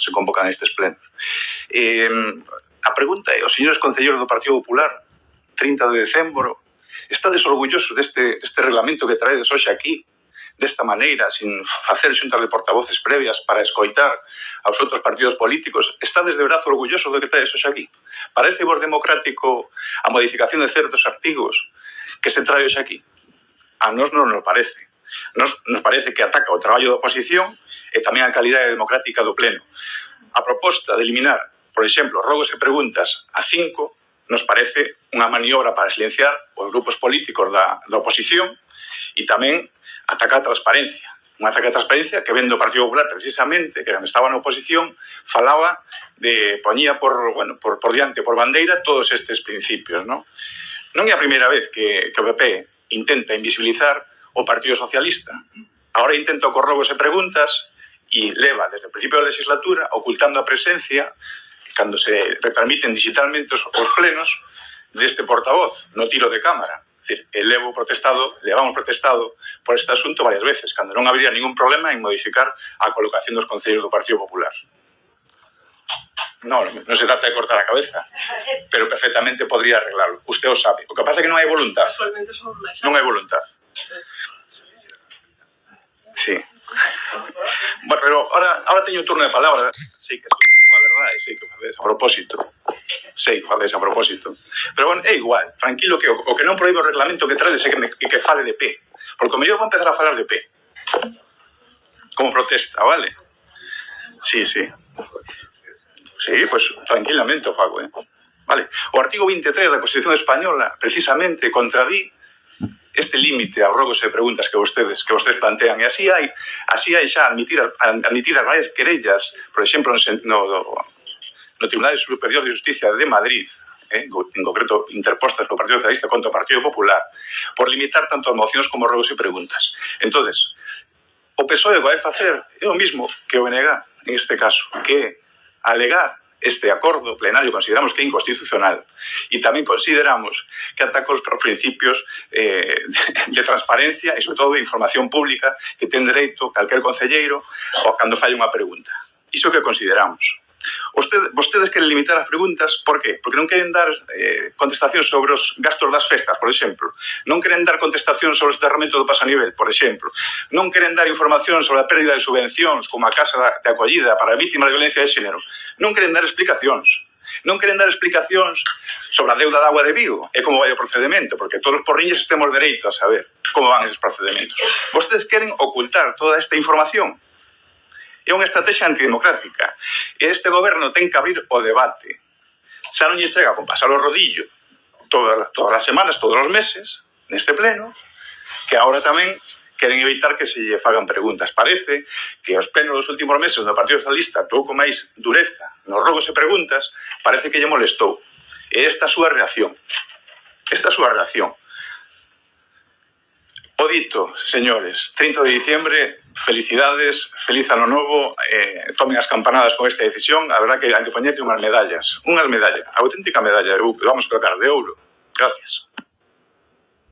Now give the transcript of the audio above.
se convocan estes plenos. A pregunta é, os señores concelleiros do Partido Popular, 30 de decembro, estades orgullosos deste reglamento que traedes hoxe aquí, desta maneira, sin facer xuntas de portavoces previas para escoitar aos outros partidos políticos? Estades de brazo orgullosos do que traedes hoxe aquí? Parece vos democrático a modificación de certos artigos que se trae hoxe aquí? A nós non nos parece. Nos parece que ataca o traballo da oposición e tamén a calidade democrática do pleno. A proposta de eliminar, por exemplo, rogos e preguntas a 5 nos parece unha maniobra para silenciar os grupos políticos da oposición e tamén ataca a transparencia. Un ataque a transparencia que ven do Partido Popular precisamente, que cando estaba na oposición falaba de, poñía por diante, por bandeira, todos estes principios, non? Non é a primeira vez que o PP intenta invisibilizar o Partido Socialista. Agora intenta con rogos e preguntas e leva desde o principio da legislatura ocultando a presencia cando se retransmiten digitalmente os plenos deste portavoz no tiro de cámara. É dicir, levamos protestado por este asunto varias veces, cando non habería ningún problema en modificar a colocación dos concelleiros do Partido Popular. Non se trata de cortar a cabeza, pero perfectamente podría arreglarlo. Usted o sabe. O que pasa é que non hai voluntad. Non hai voluntad. Sí. Bueno, pero ahora teño turno de palabra. Sei que estou dicindo a verdade, sei que facedes a propósito. Pero, bueno, é igual. Tranquilo que o que non proíbe o reglamento que traes é que fale de P. Porque o mellor vou empezar a falar de P. Como protesta, vale? Sí. Sí, pues tranquilamente o fago, Vale. O artigo 23 da Constitución Española precisamente contradí este límite aos rogos e preguntas que vostedes plantean. E así hai xa admitidas varias querellas, por exemplo, no Tribunal Superior de Justicia de Madrid, en concreto interpostas polo Partido Socialista contra o Partido Popular, por limitar tanto as mocións como rogos e preguntas. Entonces, o PSOE vai facer é o mismo que o BNG en este caso, que é alegar este acordo plenario consideramos que é inconstitucional e tamén consideramos que ataca os principios de transparencia e, sobre todo, de información pública que ten dereito calquer concelleiro cando falla unha pregunta. Iso que consideramos. Vostedes queren limitar as preguntas, por qué? Porque non queren dar contestación sobre os gastos das festas, por exemplo. Non queren dar contestación sobre o soterramento do pasanivel, por exemplo. Non queren dar información sobre a pérdida de subvencións como a casa de acollida para vítimas de violencia de xénero. Non queren dar explicacións. Non queren dar explicacións sobre a deuda de agua de Vigo e como vai o procedemento, porque todos os porriñes temos dereito a saber como van eses procedementos. Vostedes queren ocultar toda esta información. É unha estrategia antidemocrática. E este goberno ten que abrir o debate. Xa non lle chega con pasar o rodillo todas as semanas, todos os meses, neste pleno, que agora tamén queren evitar que se lle fagan preguntas. Parece que os plenos dos últimos meses do Partido Socialista actuou con máis dureza nos rogos e preguntas, parece que lle molestou. E esta a súa reacción. O dito, señores, 30 de diciembre, felicidades, feliz ano novo, tomen as campanadas con esta decisión, a verdad que hai que poñerte unhas medallas, auténtica medalla, vamos colocar de ouro. Gracias.